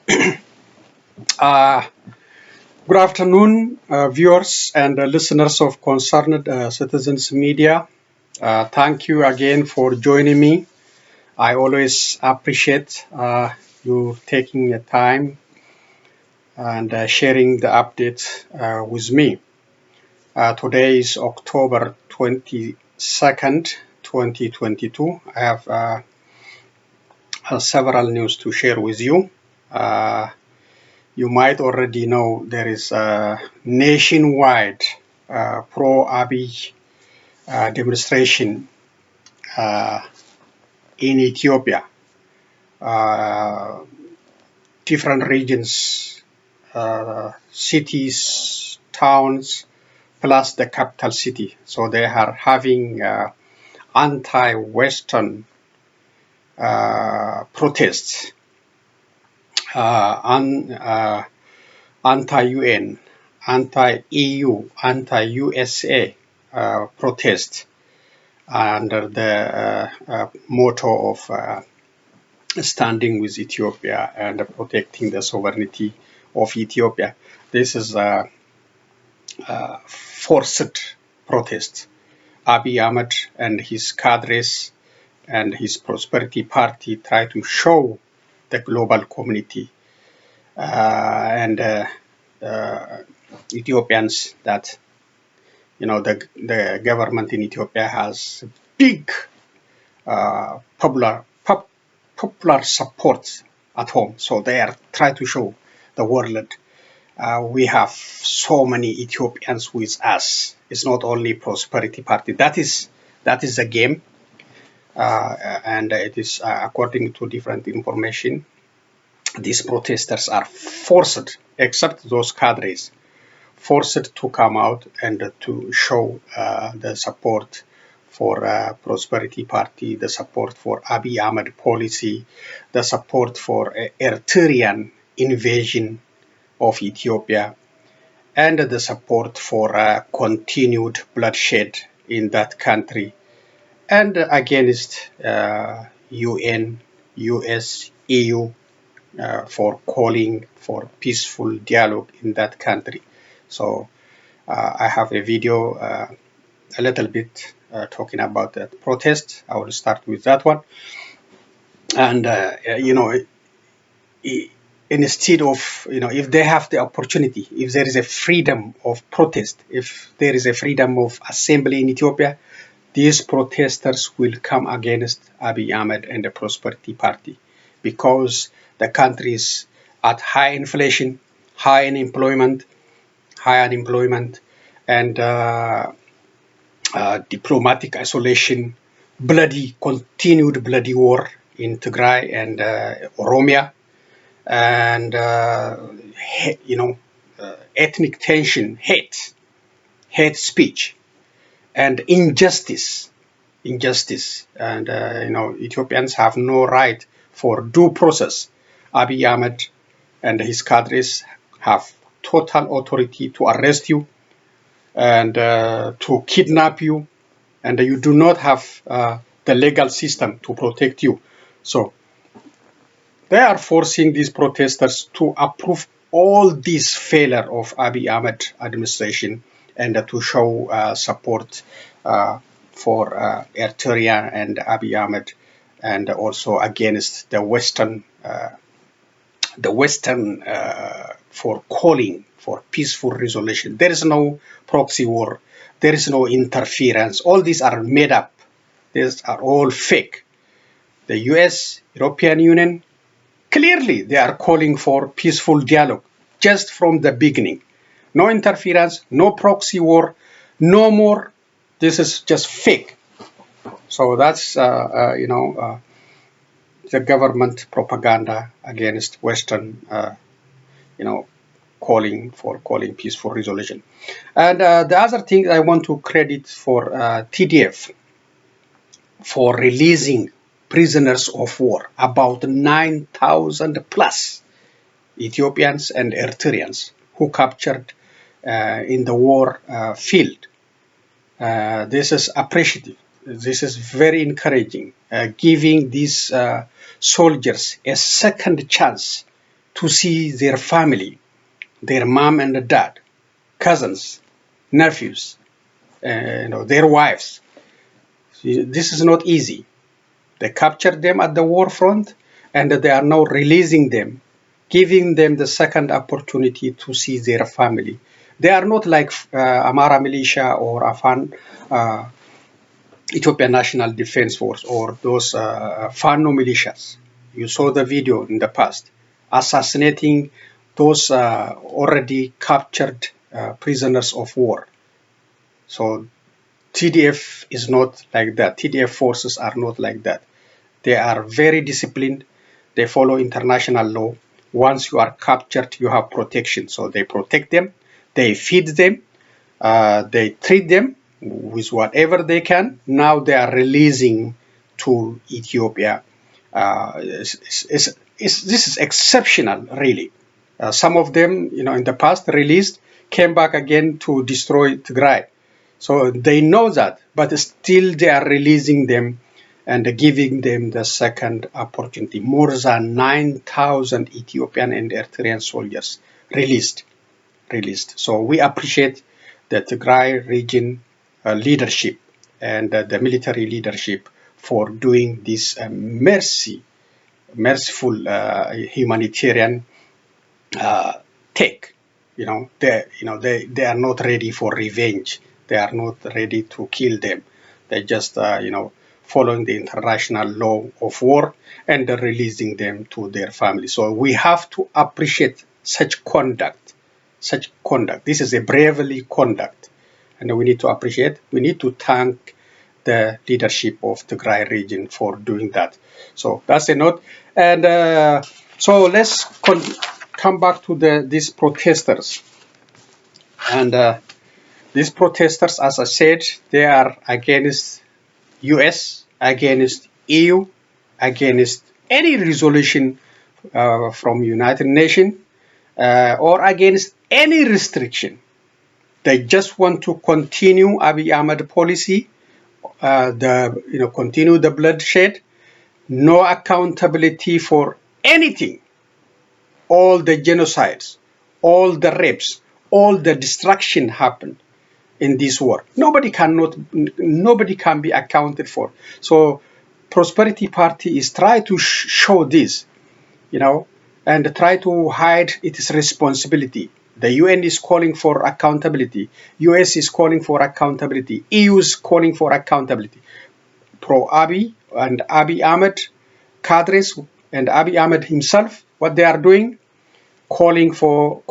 Uh, Good afternoon, viewers and listeners of Concerned Citizens Media. Thank you again for joining me. I always appreciate you taking the time and sharing the updates with me. Today is October 22nd, 2022. I have several news to share with you. You might already know there is a nationwide pro-Abiy demonstration in Ethiopia. Different regions, cities, towns, plus the capital city. So they are having anti-Western protests, anti-UN, anti-EU, anti-USA protests under the motto of standing with Ethiopia and protecting the sovereignty of Ethiopia. This is a forced protest. Abiy Ahmed and his cadres and his Prosperity Party try to show the global community and Ethiopians that the government in Ethiopia has big popular support at home. So they are trying to show the world we have so many Ethiopians with us. It's not only Prosperity Party. That is the game, and it is according to different information. These protesters are forced, except those cadres, forced to come out and to show the support for Prosperity Party, the support for Abiy Ahmed policy, the support for Eritrean invasion of Ethiopia, and the support for continued bloodshed in that country, and against UN, US, EU for calling for peaceful dialogue in that country. So I have a video a little bit talking about that protest. I will start with that one. And, instead of, if they have the opportunity, if there is a freedom of protest, if there is a freedom of assembly in Ethiopia, these protesters will come against Abiy Ahmed and the Prosperity Party, because the country is at high inflation, high unemployment, and diplomatic isolation, continued bloody war in Tigray and Oromia, and ethnic tension, hate speech, and injustice, and Ethiopians have no right for due process. Abiy Ahmed and his cadres have total authority to arrest you and to kidnap you, and you do not have the legal system to protect you. So they are forcing these protesters to approve all this failure of Abiy Ahmed administration and to show support for Eritrea and Abiy Ahmed, and also against the Western for calling for peaceful resolution. There is no proxy war. There is no interference. All these are made up. These are all fake. The US, European Union, clearly they are calling for peaceful dialogue just from the beginning. No interference, no proxy war, no more. This is just fake. So that's, the government propaganda against Western, calling peaceful resolution. And the other thing I want to credit for TDF for releasing prisoners of war, about 9,000 plus Ethiopians and Eritreans who captured in the war field. This is appreciative. This is very encouraging, giving these soldiers a second chance to see their family, their mom and dad, cousins, nephews, their wives. This is not easy. They captured them at the war front, and they are now releasing them, giving them the second opportunity to see their family. They are not like Amara militia or Afan Ethiopian National Defense Force or those Fano militias. You saw the video in the past, assassinating those already captured prisoners of war. So TDF is not like that. TDF forces are not like that. They are very disciplined. They follow international law. Once you are captured, you have protection. So they protect them. They feed them. They treat them with whatever they can. Now they are releasing to Ethiopia. This is exceptional, really. Some of them, in the past released, came back again to destroy Tigray. So they know that, but still they are releasing them and giving them the second opportunity. More than 9,000 Ethiopian and Eritrean soldiers released. So we appreciate the Tigray region leadership and the military leadership for doing this merciful humanitarian take. They are not ready for revenge. They are not ready to kill them. They just following the international law of war and releasing them to their family. So we have to appreciate such conduct. This is a bravely conduct, and we need to appreciate. We need to thank the leadership of the Tigray region for doing that. So that's a note. And so let's come back to these protesters. And these protesters, as I said, they are against US, against EU, against any resolution from United Nations, or against any restriction. They just want to continue Abiy Ahmed policy, continue the bloodshed, no accountability for anything, all the genocides, all the rapes, all the destruction happened in this war. Nobody can be accounted for. So Prosperity Party is trying to show this, and try to hide its responsibility. The UN is calling for accountability. US is calling for accountability. EU is calling for accountability. Pro-Abiy and Abiy Ahmed cadres and Abiy Ahmed himself, what they are doing, calling for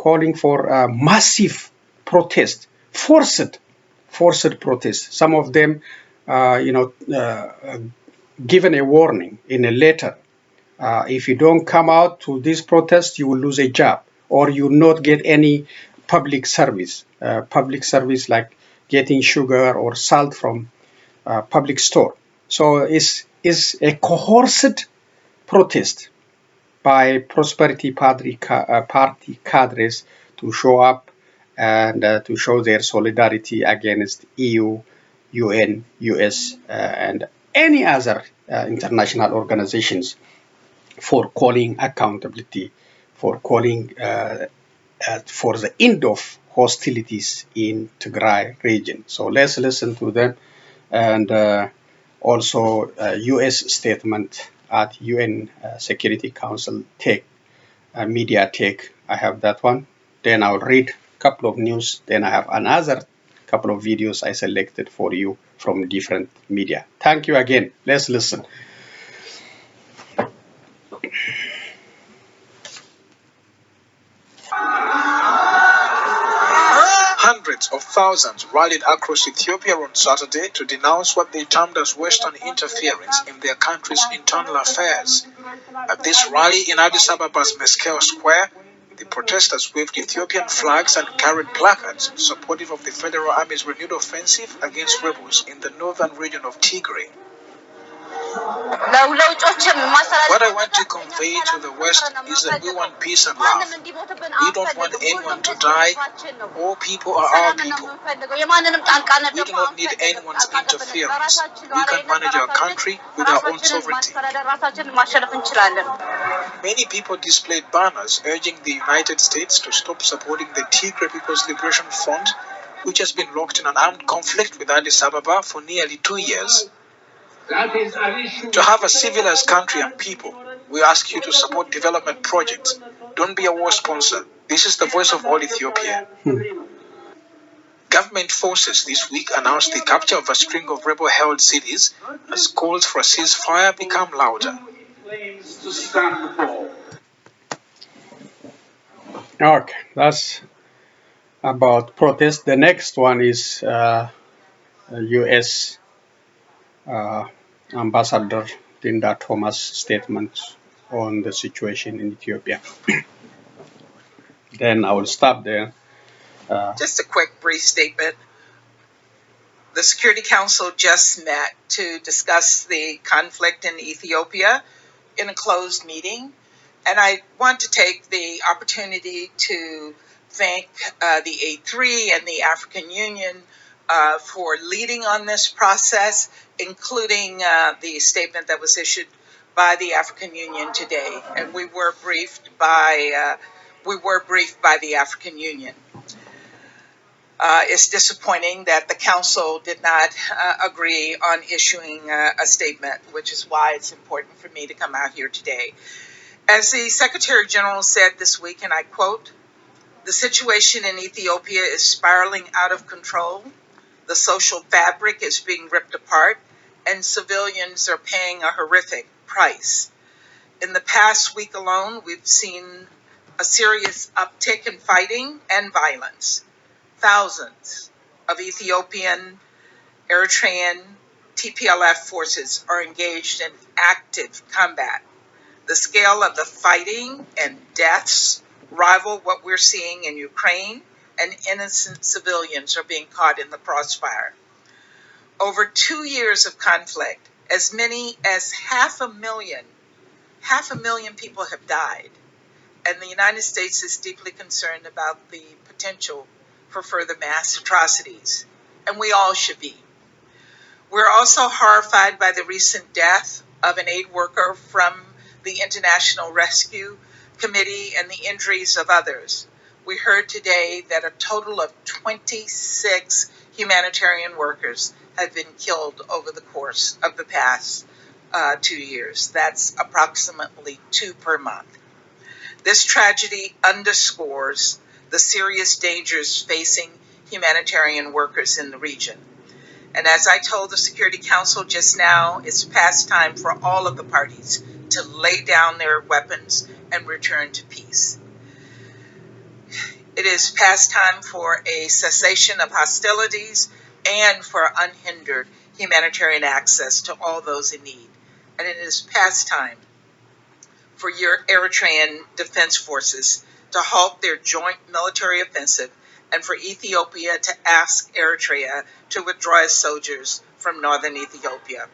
massive protest, forced protest. Some of them, given a warning in a letter. If you don't come out to this protest, you will lose a job, or you will not get any public service. Public service like getting sugar or salt from public store. So it's a coerced protest by Prosperity Party cadres to show up and to show their solidarity against EU, UN, US, and any other international organizations for calling accountability, for calling for the end of hostilities in Tigray region. So let's listen to them, and also U.S. statement at UN Security Council media take. I have that one. Then I'll read a couple of news. Then I have another couple of videos I selected for you from different media. Thank you again. Let's listen. Hundreds of thousands rallied across Ethiopia on Saturday to denounce what they termed as Western interference in their country's internal affairs. At this rally in Addis Ababa's Meskel Square, the protesters waved Ethiopian flags and carried placards supportive of the Federal Army's renewed offensive against rebels in the northern region of Tigray. What I want to convey to the West is that we want peace and love. We don't want anyone to die. All people are our people. We do not need anyone's interference. We can manage our country with our own sovereignty. Many people displayed banners urging the United States to stop supporting the Tigray People's Liberation Front, which has been locked in an armed conflict with Addis Ababa for nearly 2 years. To have a civilized country and people, we ask you to support development projects. Don't be a war sponsor. This is the voice of all Ethiopia. Government forces this week announced the capture of a string of rebel-held cities as calls for a ceasefire become louder. Okay, that's about protest. The next one is U.S. Ambassador Linda Thomas' statement on the situation in Ethiopia. Then I will stop there. Just a quick, brief statement. The Security Council just met to discuss the conflict in Ethiopia in a closed meeting. And I want to take the opportunity to thank the A3 and the African Union for leading on this process, including the statement that was issued by the African Union today. And we were briefed by the African Union. It's disappointing that the Council did not agree on issuing a statement, which is why it's important for me to come out here today. As the Secretary General said this week, and I quote, "The situation in Ethiopia is spiraling out of control. The social fabric is being ripped apart, and civilians are paying a horrific price. In the past week alone, we've seen a serious uptick in fighting and violence. Thousands of Ethiopian, Eritrean, TPLF forces are engaged in active combat. The scale of the fighting and deaths rival what we're seeing in Ukraine, and innocent civilians are being caught in the crossfire. Over 2 years of conflict, as many as 500,000 people have died, and the United States is deeply concerned about the potential for further mass atrocities, and we all should be. We're also horrified by the recent death of an aid worker from the International Rescue Committee and the injuries of others. We heard today that a total of 26 humanitarian workers have been killed over the course of the past 2 years. That's approximately 2 per month. This tragedy underscores the serious dangers facing humanitarian workers in the region. And as I told the Security Council just now, it's past time for all of the parties to lay down their weapons and return to peace. It is past time for a cessation of hostilities and for unhindered humanitarian access to all those in need. And it is past time for your Eritrean defense forces to halt their joint military offensive and for Ethiopia to ask Eritrea to withdraw its soldiers from northern Ethiopia.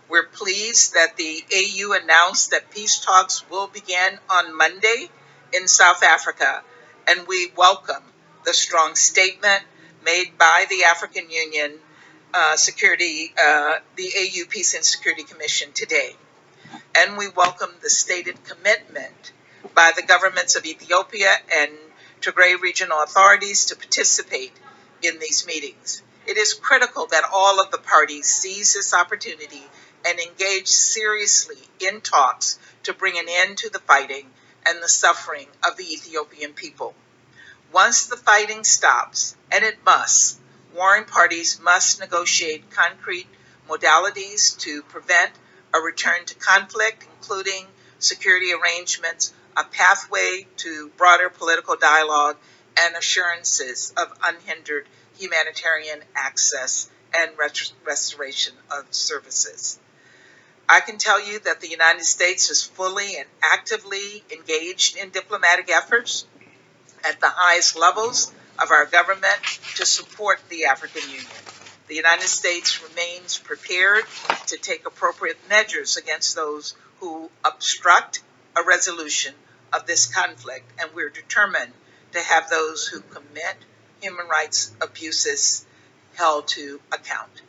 We're pleased that the AU announced that peace talks will begin on Monday in South Africa, and we welcome the strong statement made by the African Union the AU Peace and Security Commission today. And we welcome the stated commitment by the governments of Ethiopia and Tigray regional authorities to participate in these meetings. It is critical that all of the parties seize this opportunity and engage seriously in talks to bring an end to the fighting and the suffering of the Ethiopian people. Once the fighting stops, and it must, warring parties must negotiate concrete modalities to prevent a return to conflict, including security arrangements, a pathway to broader political dialogue, and assurances of unhindered humanitarian access and restoration of services. I can tell you that the United States is fully and actively engaged in diplomatic efforts at the highest levels of our government to support the African Union. The United States remains prepared to take appropriate measures against those who obstruct a resolution of this conflict, and we're determined to have those who commit human rights abuses held to account.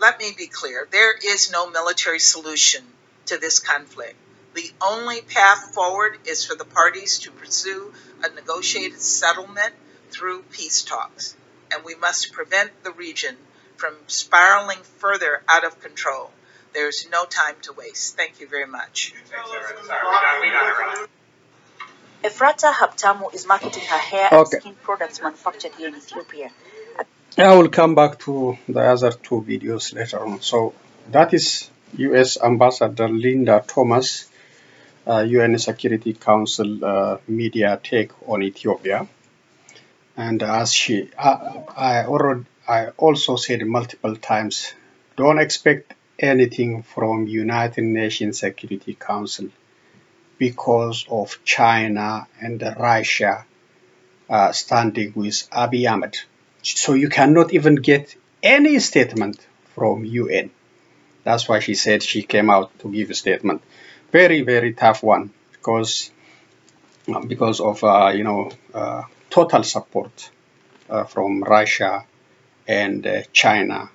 Let me be clear, there is no military solution to this conflict. The only path forward is for the parties to pursue a negotiated settlement through peace talks, and we must prevent the region from spiraling further out of control. There's no time to waste. Thank you very much. Efrata Haptamu is marketing her hair and skin products manufactured here in Ethiopia. I will come back to the other two videos later on. So that is U.S. Ambassador Linda Thomas, UN Security Council media take on Ethiopia. And as I also said multiple times, don't expect anything from United Nations Security Council because of China and Russia standing with Abiy Ahmed. So you cannot even get any statement from UN. That's why she said she came out to give a statement. Very, very tough one because of total support from Russia and China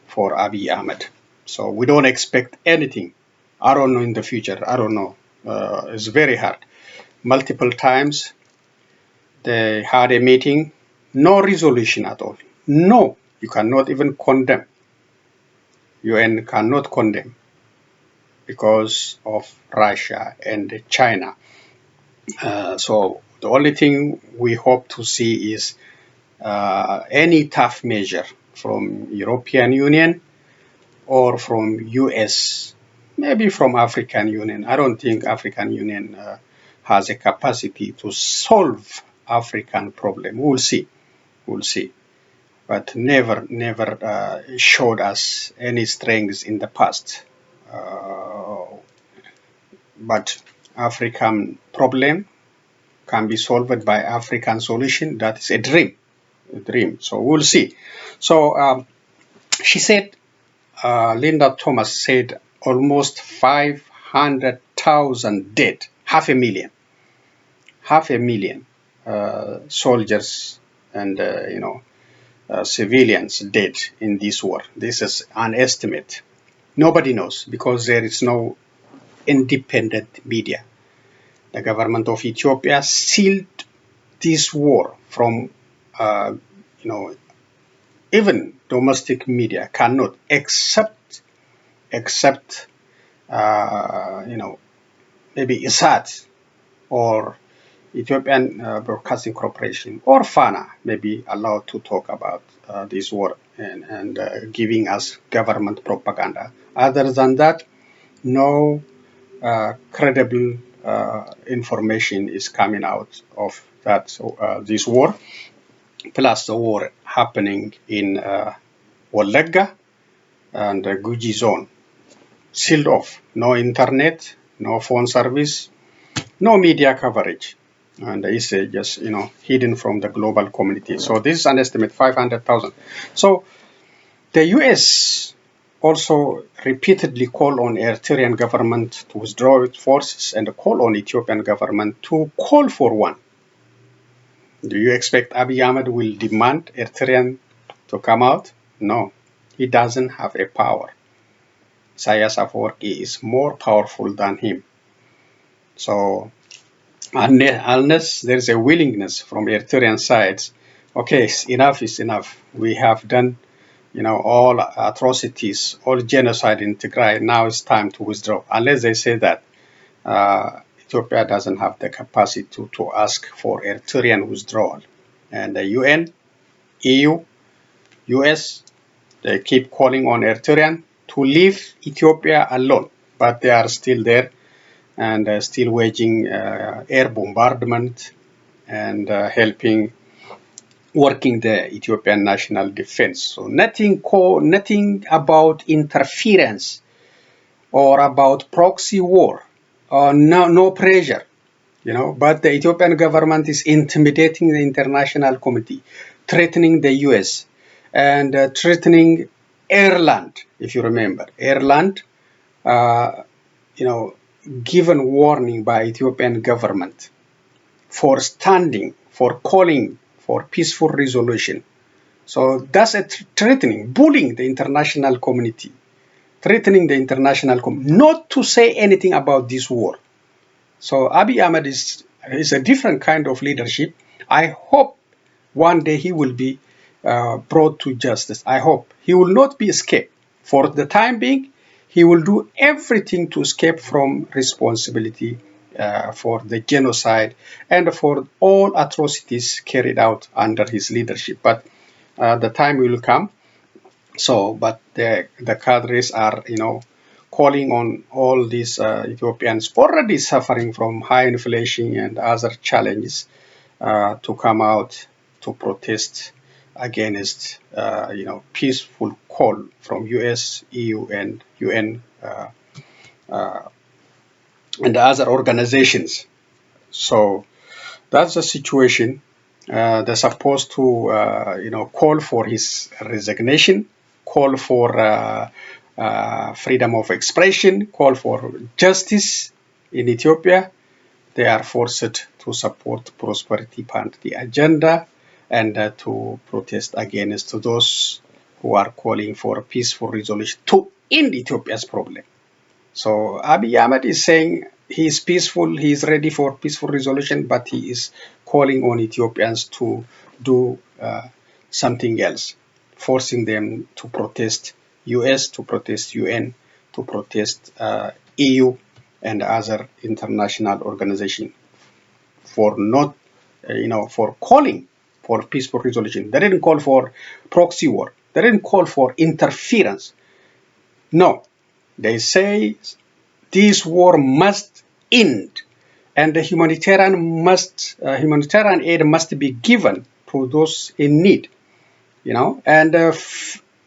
for Abiy Ahmed. So we don't expect anything. I don't know in the future. I don't know. It's very hard. Multiple times they had a meeting. No resolution at all. No, you cannot even condemn. UN cannot condemn because of Russia and China. So the only thing we hope to see is any tough measure from European Union or from US, maybe from African Union. I don't think African Union has a capacity to solve African problem. We'll see. We'll see. But never showed us any strengths in the past. But African problem can be solved by African solution. That is a dream. So we'll see. So she said, Linda Thomas said almost 500,000 dead, 500,000 soldiers and civilians dead in this war. This is an estimate. Nobody knows because there is no independent media. The government of Ethiopia sealed this war from, even domestic media cannot except maybe ISAT or Ethiopian Broadcasting Corporation or Fano may be allowed to talk about this war and giving us government propaganda. Other than that, no credible information is coming out of that this war, plus the war happening in Walega and Guji zone. Sealed off, no internet, no phone service, no media coverage. And it's just, hidden from the global community. So this is an estimate, 500,000. So the U.S. also repeatedly called on Eritrean government to withdraw its forces and call on Ethiopian government to call for one. Do you expect Abiy Ahmed will demand Eritrean to come out? No, he doesn't have a power. Isaias Afwerki is more powerful than him. So unless there's a willingness from Eritrean sides, okay, enough is enough. We have done, all atrocities, all genocide in Tigray. Now it's time to withdraw. Unless they say that, Ethiopia doesn't have the capacity to ask for Eritrean withdrawal. And the UN, EU, US, they keep calling on Eritrean to leave Ethiopia alone. But they are still there and still waging air bombardment and working the Ethiopian national defense. So nothing about interference or about proxy war or no pressure, but the Ethiopian government is intimidating the international community, threatening the US and threatening Ireland, if you remember. Ireland, given warning by Ethiopian government for standing, for calling for peaceful resolution. So that's a threatening, bullying the international community, threatening the international community not to say anything about this war. So Abiy Ahmed is a different kind of leadership. I hope one day he will be brought to justice. I hope he will not be escaped. For the time being, he will do everything to escape from responsibility for the genocide and for all atrocities carried out under his leadership. But the time will come. So, but the cadres are, calling on all these Ethiopians already suffering from high inflation and other challenges to come out to protest against, peaceful call from US, EU, and UN and other organizations. So that's the situation. They're supposed to, call for his resignation, call for freedom of expression, call for justice in Ethiopia. They are forced to support Prosperity Party agenda and to protest against those who are calling for peaceful resolution to end Ethiopia's problem. So Abiy Ahmed is saying he is peaceful, he is ready for peaceful resolution, but he is calling on Ethiopians to do something else, forcing them to protest US, to protest UN, to protest EU and other international organizations for not, for calling for peaceful resolution. They didn't call for proxy war. They didn't call for interference. No, they say this war must end, and the humanitarian aid must be given to those in need, and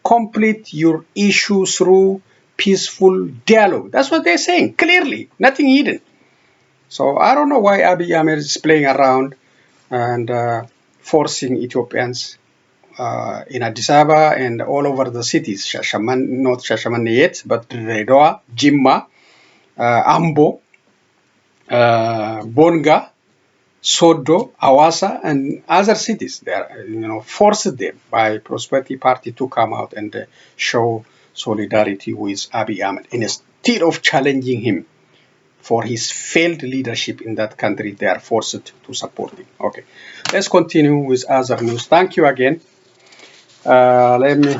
complete your issue through peaceful dialogue. That's what they're saying clearly, nothing hidden. So I don't know why Abiy Ahmed is playing around and forcing Ethiopians in Addis Ababa and all over the cities, not Shashamane yet, but Redwa, Jimma, Ambo, Bonga, Sodo, Awasa, and other cities. They are, forced them by Prosperity Party to come out and show solidarity with Abiy Ahmed. Instead of challenging him for his failed leadership in that country, they are forced to support him. Okay, let's continue with other news. Thank you again. I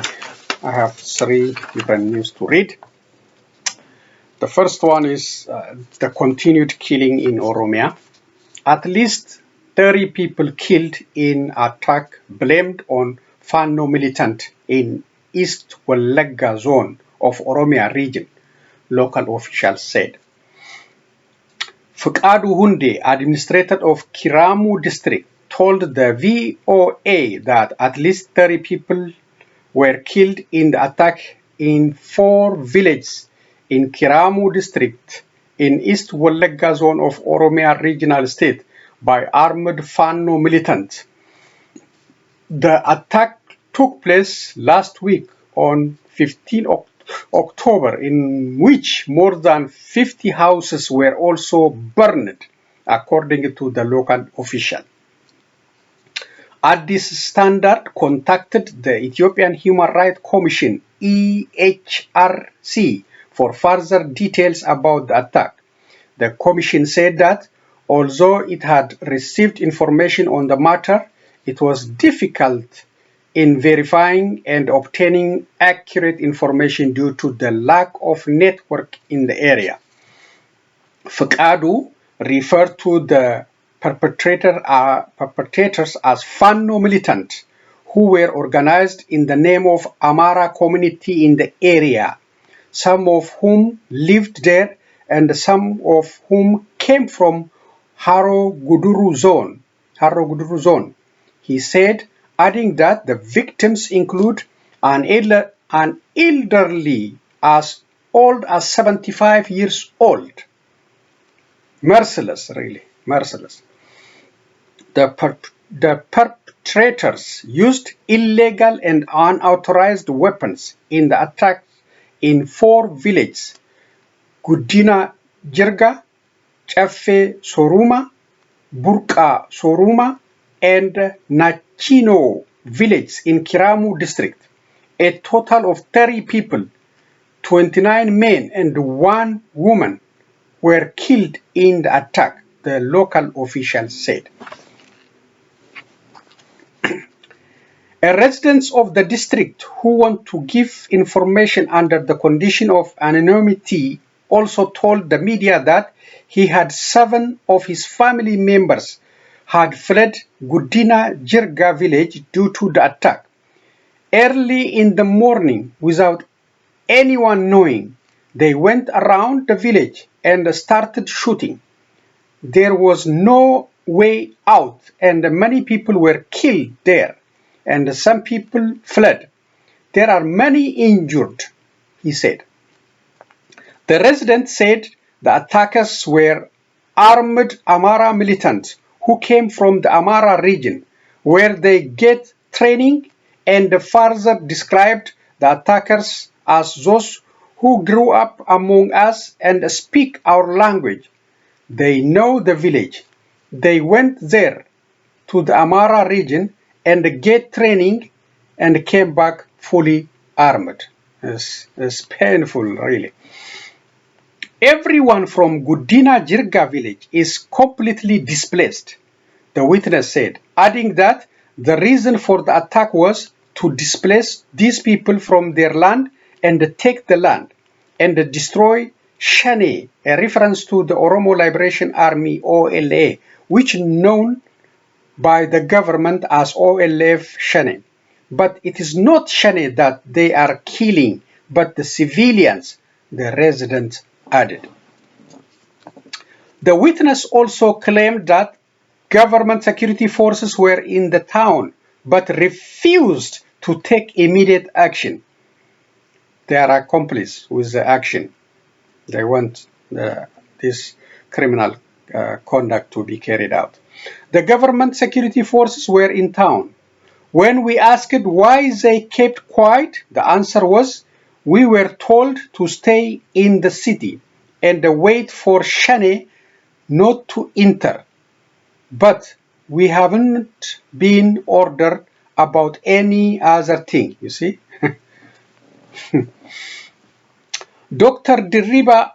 have 3 different news to read. The first one is the continued killing in Oromia. At least 30 people killed in attack blamed on Fano militant in East Wallagga zone of Oromia region, local officials said. Fukadu Hunde, administrator of Kiramu district, told the VOA that at least 30 people were killed in the attack in 4 villages in Kiramu district in East Wallagga zone of Oromia regional state by armed Fano militants. The attack took place last week on 15 October, in which more than 50 houses were also burned, according to the local official. Addis Standard contacted the Ethiopian Human Rights Commission, EHRC, for further details about the attack. The commission said that although it had received information on the matter, it was difficult in verifying and obtaining accurate information due to the lack of network in the area. Fukadu referred to the perpetrators as Fano militants who were organized in the name of Amara community in the area, some of whom lived there and some of whom came from Haro Guduru zone. He said, adding that the victims include an elderly as old as 75 years old. Merciless, really, merciless. The demonstrators used illegal and unauthorized weapons in the attack in 4 villages: Guddina Jirga, Caffe Soruma, Burqa Soruma, and Nachino village in Kiramu district. A total of 30 people, 29 men and 1 woman, were killed in the attack, the local officials said. A resident of the district who want to give information under the condition of anonymity also told the media that he had 7 of his family members had fled Guddina Jirga village due to the attack. Early in the morning, without anyone knowing, they went around the village and started shooting. There was no way out and many people were killed there and some people fled. There are many injured, he said. The resident said the attackers were armed Amara militants who came from the Amara region, where they get training, and further described the attackers as those who grew up among us and speak our language. They know the village. They went there to the Amara region and get training and came back fully armed. It's painful, really. Everyone from Guddina Jirga village is completely displaced, the witness said, adding that the reason for the attack was to displace these people from their land and take the land and destroy Shane, a reference to the Oromo Liberation Army, OLA, which is known by the government as OLF Shane. But it is not Shane that they are killing, but the civilians, the residents added. The witness also claimed that government security forces were in the town, but refused to take immediate action. They are accomplices with the action. They want this criminal conduct to be carried out. The government security forces were in town. When we asked why they kept quiet, the answer was, we were told to stay in the city and wait for Shane not to enter. But we haven't been ordered about any other thing, you see. Dr. Diriba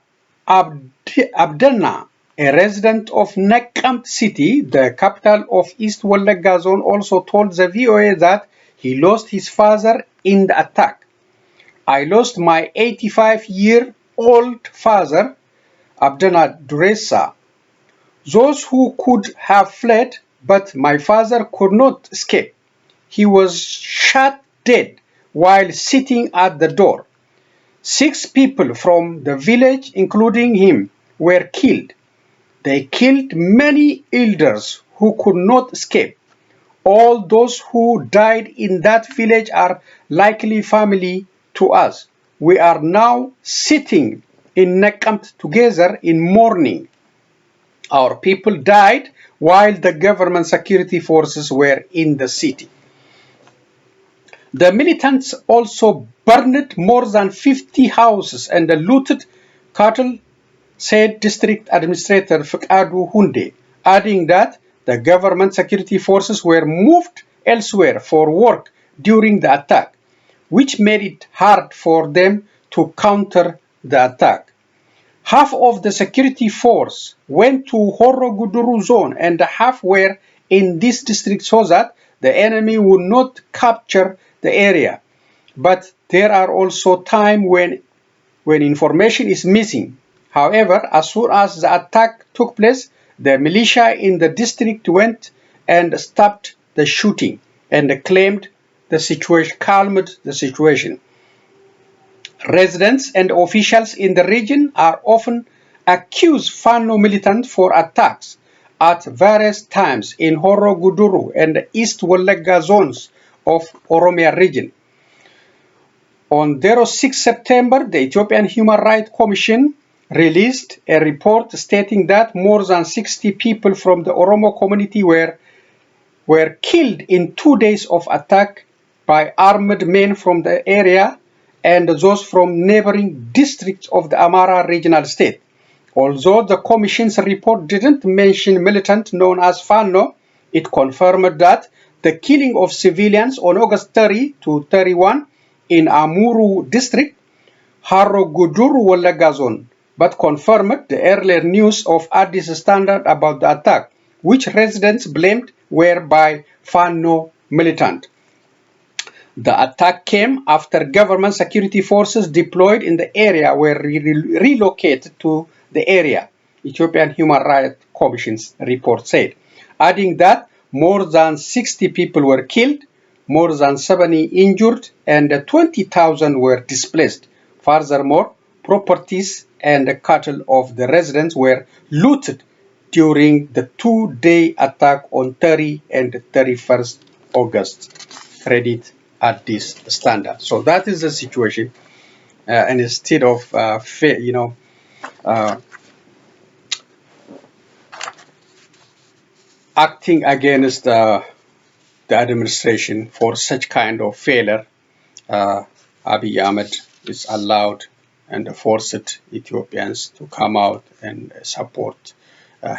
Abdelna, a resident of Naqamт city, the capital of East Wallagga zone, also told the VOA that he lost his father in the attack. I lost my 85-year-old father, Abdelna Duressa. Those who could have fled, but my father could not escape. He was shot dead while sitting at the door. 6 people from the village, including him, were killed. They killed many elders who could not escape. All those who died in that village are likely family to us. We are now sitting in Naqamт together in mourning. Our people died while the government security forces were in the city. The militants also burned more than 50 houses and looted cattle, said District Administrator Fikadu Hunde, adding that the government security forces were moved elsewhere for work during the attack, which made it hard for them to counter the attack. Half of the security force went to Horro Guduru zone and half were in this district so that the enemy would not capture the area. But there are also times when information is missing. However, as soon as the attack took place, the militia in the district went and stopped the shooting and calmed the situation. Residents and officials in the region are often accused Fano militants for attacks at various times in Horro Guduru and East Wallagga zones of Oromia region. On 6 September, the Ethiopian Human Rights Commission released a report stating that more than 60 people from the Oromo community were were killed in 2 days of attack by armed men from the area and those from neighboring districts of the Amara regional state. Although the Commission's report didn't mention militant known as Fano, it confirmed that the killing of civilians on August 30 to 31 in Amuru district, Harogudur Wallaga zone, but confirmed the earlier news of Addis Standard about the attack, which residents blamed were by Fano militant. The attack came after government security forces deployed in the area were relocated to the area, Ethiopian Human Rights Commission's report said, adding that more than 60 people were killed, more than 70 injured, and 20,000 were displaced. Furthermore, properties and cattle of the residents were looted during the 2-day attack on 30 and 31st August. Credit at this standard. So that is the situation. And instead of, acting against the administration for such kind of failure, Abiy Ahmed is allowed and forced Ethiopians to come out and support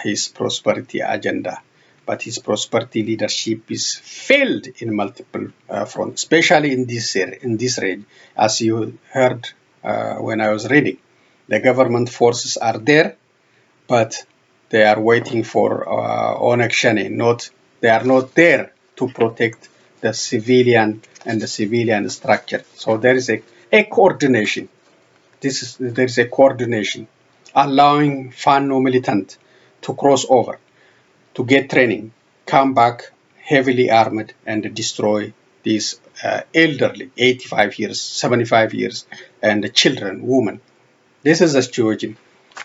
his prosperity agenda. But his prosperity leadership is failed in multiple fronts, especially in this range. As you heard when I was reading, the government forces are there, but they are waiting for Onekshane. They are not there to protect the civilian and the civilian structure. So there is a coordination. There is a coordination allowing Fano militant to cross over, to get training, come back heavily armed and destroy these elderly, 85 years, 75 years, and children, women. This is a situation,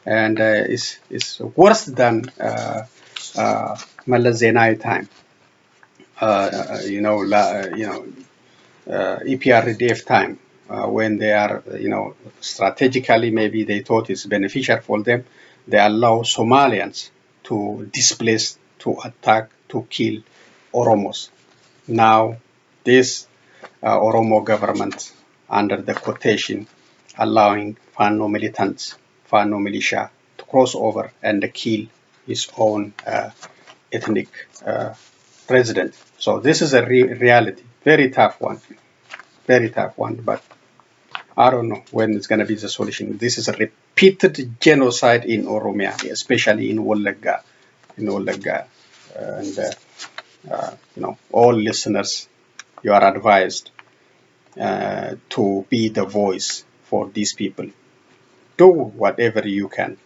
and it's worse than Malaz Zenawi time. EPRDF time, when they are, strategically maybe they thought it's beneficial for them. They allow Somalians to displace, to attack, to kill Oromos. Now, this Oromo government, under the quotation, allowing Fano militants, Fano militia, to cross over and kill his own ethnic president. So this is a reality, very tough one, but I don't know when it's going to be the solution. This is a repeated genocide in Oromia, especially in Wallaga, and all listeners, you are advised to be the voice for these people. Do whatever you can.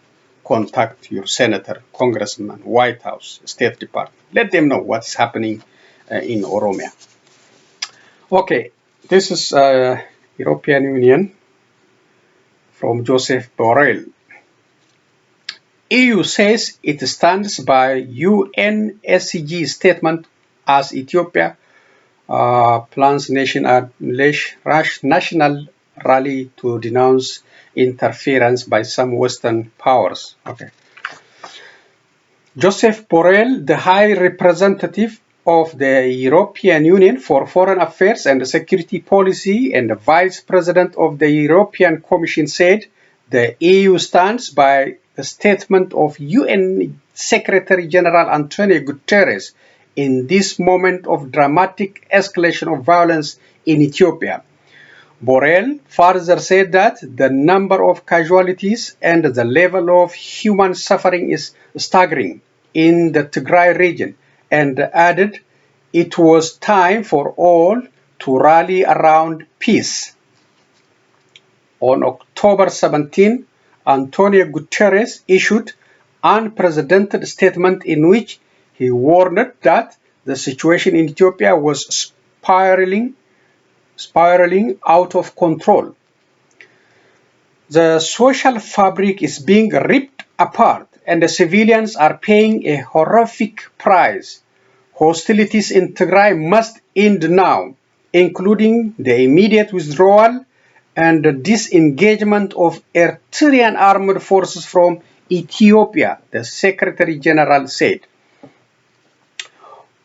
Contact your senator, congressman, White House, State Department. Let them know what's happening in Oromia. Okay, this is European Union from Joseph Borrell. EU says it stands by UNSG statement as Ethiopia plans national rally to denounce interference by some Western powers. Okay. Joseph Borrell, the High Representative of the European Union for Foreign Affairs and Security Policy and the Vice President of the European Commission, said the EU stands by the statement of UN Secretary General Antonio Guterres in this moment of dramatic escalation of violence in Ethiopia. Borrell further said that the number of casualties and the level of human suffering is staggering in the Tigray region, and added it was time for all to rally around peace. On October 17, Antonio Guterres issued an unprecedented statement in which he warned that the situation in Ethiopia was spiraling out of control. The social fabric is being ripped apart, and the civilians are paying a horrific price. Hostilities in Tigray must end now, including the immediate withdrawal and the disengagement of Eritrean armed forces from Ethiopia, the Secretary General said.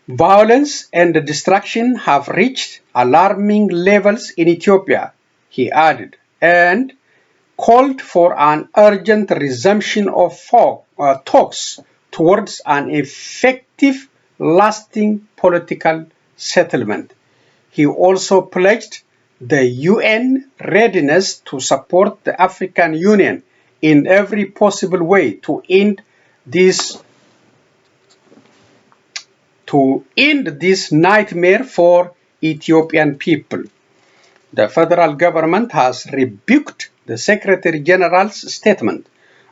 Violence and destruction have reached alarming levels in Ethiopia, he added, and called for an urgent resumption of talks towards an effective, lasting political settlement. He also pledged the UN readiness to support the African Union in every possible way to end this nightmare for Ethiopian people. The federal government has rebuked the Secretary General's statement.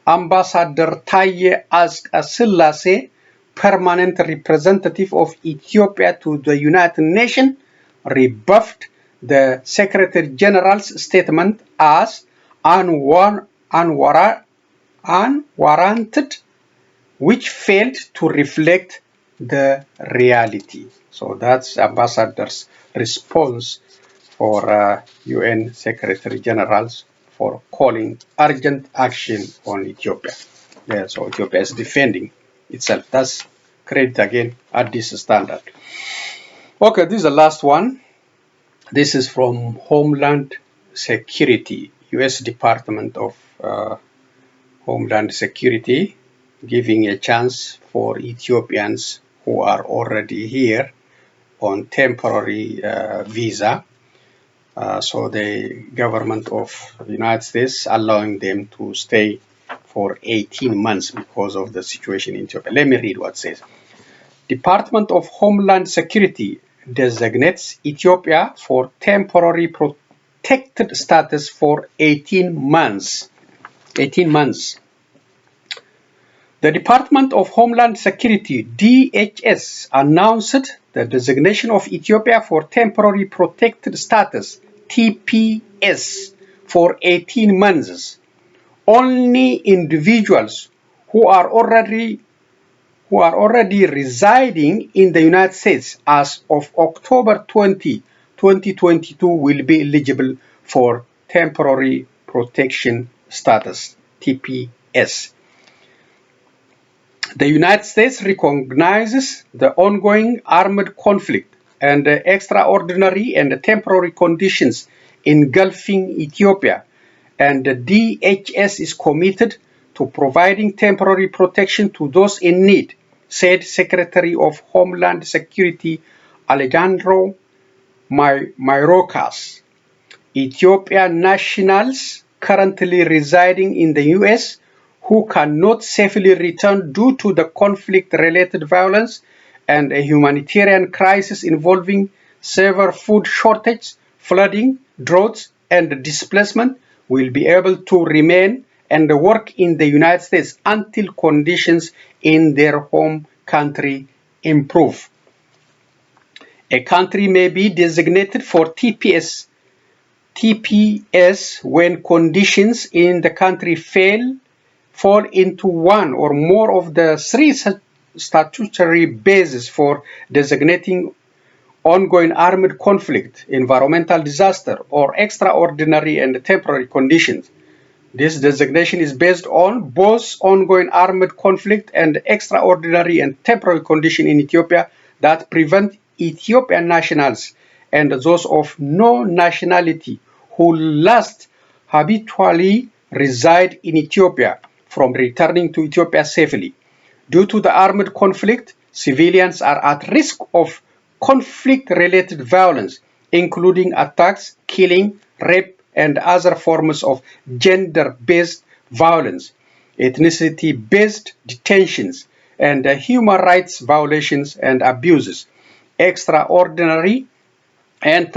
Ambassador Taye Asselassie, permanent representative of Ethiopia to the United Nations, rebuffed the Secretary General's statement as unwarranted, which failed to reflect the reality. So that's Ambassador's response for UN Secretary Generals for calling urgent action on Ethiopia. Yeah, so Ethiopia is defending itself. That's credit again at this standard. Okay, this is the last one. This is from Homeland Security, U.S. Department of Homeland Security, giving a chance for Ethiopians who are already here on temporary visa. So the government of the United States allowing them to stay for 18 months because of the situation in Ethiopia. Let me read what it says. Department of Homeland Security designates Ethiopia for temporary protected status for 18 months. 18 months. The Department of Homeland Security, DHS, announced the designation of Ethiopia for temporary protected status, TPS, for 18 months. Only individuals who are already residing in the United States as of October 20, 2022 will be eligible for temporary protection status, TPS. The United States recognizes the ongoing armed conflict and the extraordinary and temporary conditions engulfing Ethiopia, and the DHS is committed to providing temporary protection to those in need, said Secretary of Homeland Security Alejandro Mayorkas. Ethiopian nationals currently residing in the U.S. who cannot safely return due to the conflict-related violence and a humanitarian crisis involving severe food shortage, flooding, droughts, and displacement will be able to remain and work in the United States until conditions in their home country improve. A country may be designated for TPS when conditions in the country fall into one or more of the three statutory bases for designating ongoing armed conflict, environmental disaster, or extraordinary and temporary conditions. This designation is based on both ongoing armed conflict and extraordinary and temporary conditions in Ethiopia that prevent Ethiopian nationals and those of no nationality who last habitually reside in Ethiopia from returning to Ethiopia safely. Due to the armed conflict, civilians are at risk of conflict-related violence, including attacks, killing, rape, and other forms of gender-based violence, ethnicity-based detentions, and human rights violations and abuses. Extraordinary and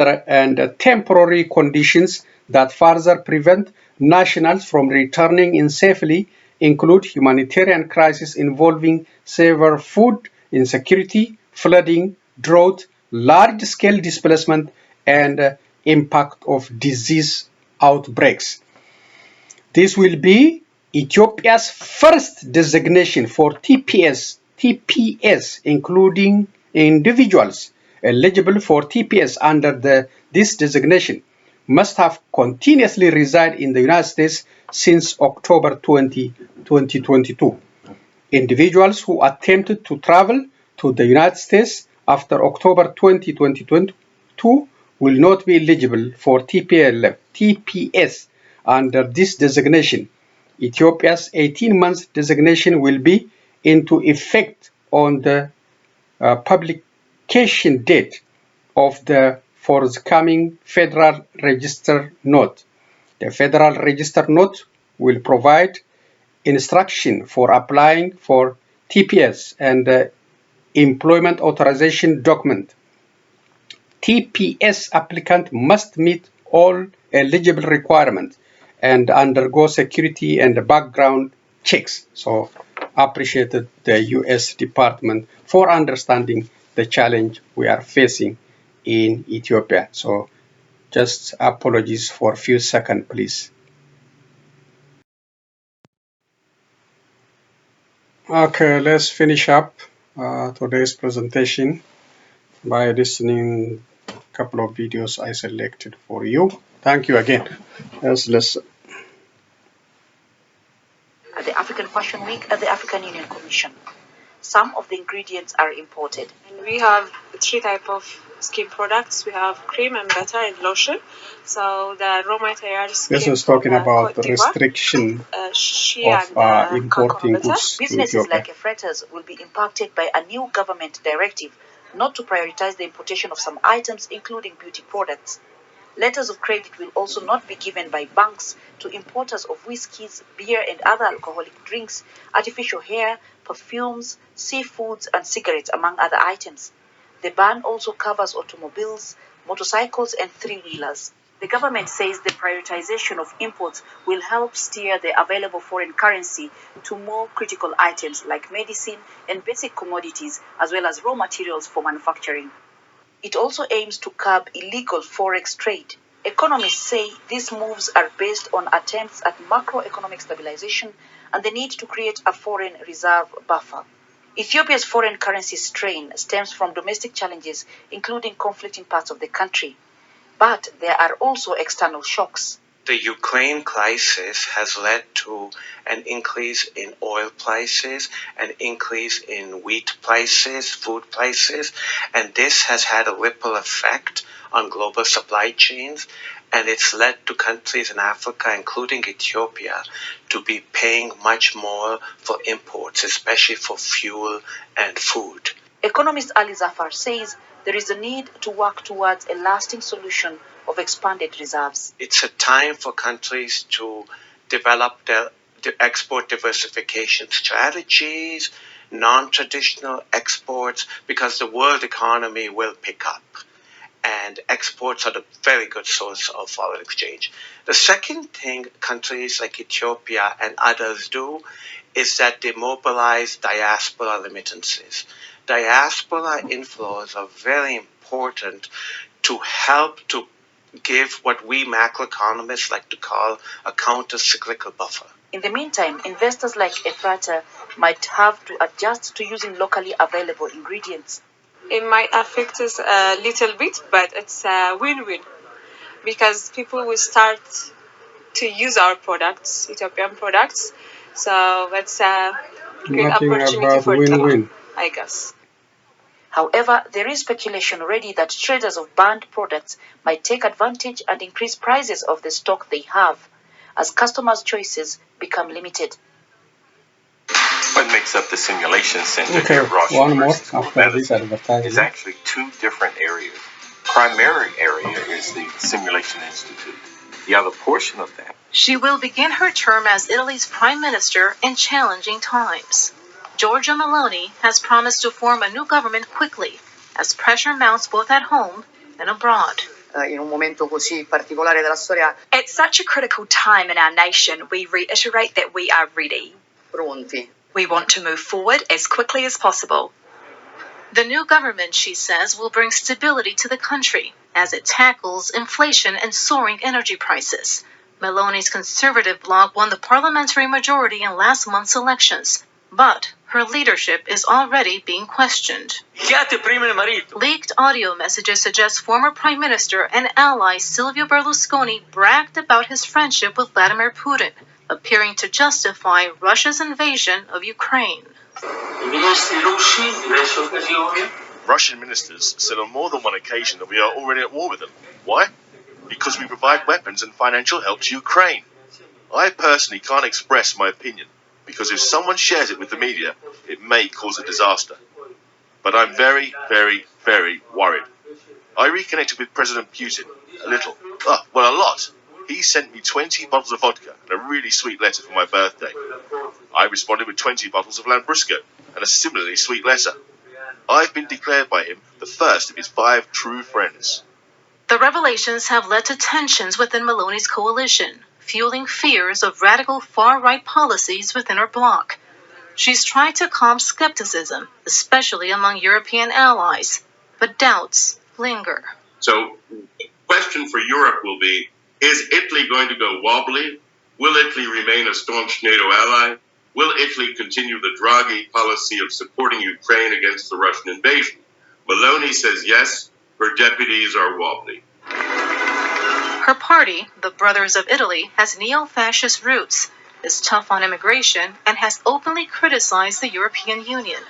temporary conditions that further prevent nationals from returning in safely include humanitarian crises involving severe food insecurity, flooding, drought, large-scale displacement, and impact of disease outbreaks. This will be Ethiopia's first designation for TPS, including individuals eligible for TPS under this designation must have continuously resided in the United States since October 20, 2022. Individuals who attempted to travel to the United States after October 2022 will not be eligible for TPS under this designation. Ethiopia's 18-month designation will be into effect on the publication date of the forthcoming Federal Register Note. The Federal Register Note will provide instruction for applying for TPS and the employment authorization document. TPS applicant must meet all eligible requirements and undergo security and background checks. So appreciated the U.S. Department for understanding the challenge we are facing in Ethiopia. So just apologies for a few seconds, please. Okay, let's finish up today's presentation by listening a couple of videos I selected for you. Thank you again. Let's listen. At the African Fashion Week at the African Union Commission, some of the ingredients are imported. And we have 3 types of skin products. We have cream and butter and lotion. So the raw materials. This is talking about the restriction of importing goods. Businesses like Freitas will be impacted by a new government directive not to prioritize the importation of some items, including beauty products. Letters of credit will also not be given by banks to importers of whiskies, beer and other alcoholic drinks, artificial hair, perfumes, seafoods and cigarettes, among other items. The ban also covers automobiles, motorcycles and three-wheelers. The government says the prioritization of imports will help steer the available foreign currency to more critical items like medicine and basic commodities, as well as raw materials for manufacturing. It also aims to curb illegal forex trade. Economists say these moves are based on attempts at macroeconomic stabilization and the need to create a foreign reserve buffer. Ethiopia's foreign currency strain stems from domestic challenges, including conflict in parts of the country. But there are also external shocks. The Ukraine crisis has led to an increase in oil prices, an increase in wheat prices, food prices, and this has had a ripple effect on global supply chains, and it's led to countries in Africa, including Ethiopia, to be paying much more for imports, especially for fuel and food. Economist Ali Zafar says there is a need to work towards a lasting solution of expanded reserves. It's a time for countries to develop their export diversification strategies, non-traditional exports, because the world economy will pick up. And exports are a very good source of foreign exchange. The second thing countries like Ethiopia and others do is that they mobilize diaspora remittances. Diaspora inflows are very important to help to give what we macroeconomists like to call a counter-cyclical buffer. In the meantime, investors like Ephrata might have to adjust to using locally available ingredients. It might affect us a little bit, but it's a win-win because people will start to use our products, Ethiopian products. So that's a great opportunity for them, I guess. However, there is speculation already that traders of banned products might take advantage and increase prices of the stock they have as customers' choices become limited. What makes up the simulation center here at Ross one more University after this advertising is actually 2 different areas. Primary area is the Simulation Institute. The other portion of that. She will begin her term as Italy's prime minister in challenging times. Giorgia Meloni has promised to form a new government quickly as pressure mounts both at home and abroad. At such a critical time in our nation, we reiterate that we are ready. We want to move forward as quickly as possible. The new government, she says, will bring stability to the country as it tackles inflation and soaring energy prices. Meloni's conservative bloc won the parliamentary majority in last month's elections, but her leadership is already being questioned. Leaked audio messages suggest former Prime Minister and ally Silvio Berlusconi bragged about his friendship with Vladimir Putin, appearing to justify Russia's invasion of Ukraine. Russian ministers said on more than one occasion that we are already at war with them. Why? Because we provide weapons and financial help to Ukraine. I personally can't express my opinion, because if someone shares it with the media, it may cause a disaster. But I'm very, very, very worried. I reconnected with President Putin a lot. He sent me 20 bottles of vodka and a really sweet letter for my birthday. I responded with 20 bottles of Lambrusco and a similarly sweet letter. I've been declared by him the first of his 5 true friends. The revelations have led to tensions within Maloney's coalition, fueling fears of radical far-right policies within her bloc. She's tried to calm skepticism, especially among European allies, but doubts linger. So the question for Europe will be, is Italy going to go wobbly? Will Italy remain a staunch NATO ally? Will Italy continue the Draghi policy of supporting Ukraine against the Russian invasion? Meloni says yes, her deputies are wobbly. Her party, the Brothers of Italy, has neo-fascist roots, is tough on immigration, and has openly criticized the European Union.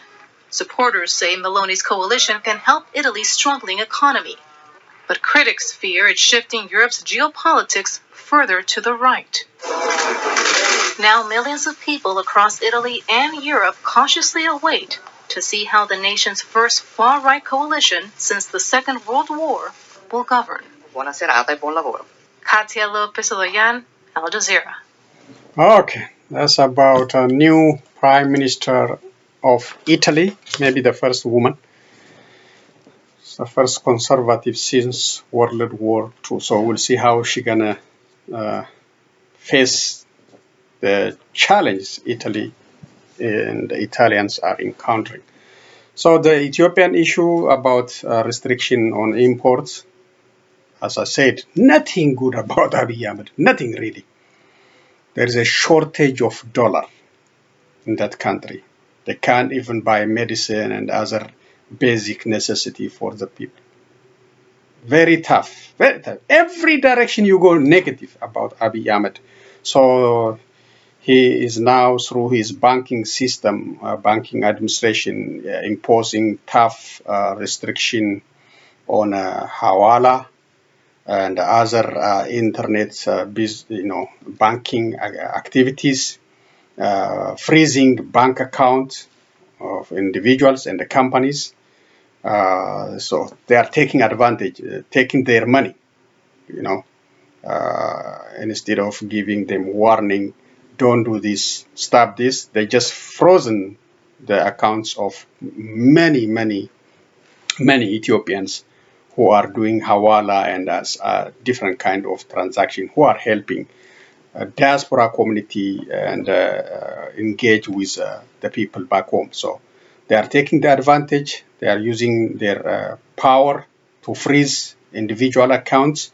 Supporters say Meloni's coalition can help Italy's struggling economy, but critics fear it's shifting Europe's geopolitics further to the right. Now millions of people across Italy and Europe cautiously await to see how the nation's first far-right coalition since the Second World War will govern. Buona serata e buon lavoro. Katia Lopez-Oloyan, Al Jazeera. Okay, that's about a new Prime Minister of Italy, maybe the first woman. It's the first conservative since World War II. So we'll see how she's gonna face the challenge Italy and the Italians are encountering. So the Ethiopian issue about restriction on imports, as I said, nothing good about Abiy Ahmed, nothing really. There is a shortage of dollar in that country. They can't even buy medicine and other basic necessity for the people. Very tough, very tough. Every direction you go negative about Abiy Ahmed. So he is now through his banking system, banking administration, imposing tough restriction on Hawala and other internet banking activities, freezing bank accounts of individuals and the companies. So they are taking advantage, taking their money, instead of giving them warning, don't do this, stop this. They just frozen the accounts of many Ethiopians who are doing Hawala and different kind of transaction, who are helping diaspora community and engage with the people back home. So they are taking the advantage. They are using their power to freeze individual accounts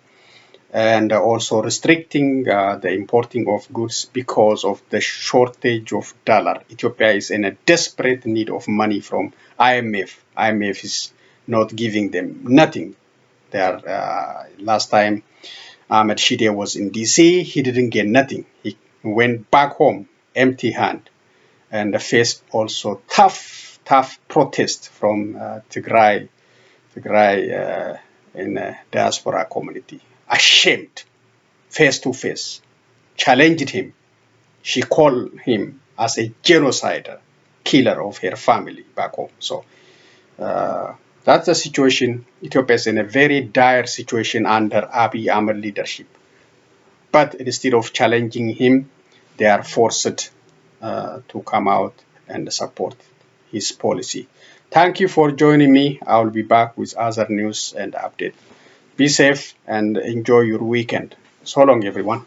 and also restricting the importing of goods because of the shortage of dollar. Ethiopia is in a desperate need of money from IMF. IMF is not giving them nothing. They are, last time Ahmed Shide was in DC, he didn't get nothing. He went back home empty hand and faced also tough protest from Tigray in diaspora community. Ashamed, face to face, challenged him. She called him as a genocider, killer of her family back home. So that's the situation. Ethiopia is in a very dire situation under Abiy Ahmed leadership. But instead of challenging him, they are forced to come out and support his policy. Thank you for joining me. I will be back with other news and updates. Be safe and enjoy your weekend. So long, everyone.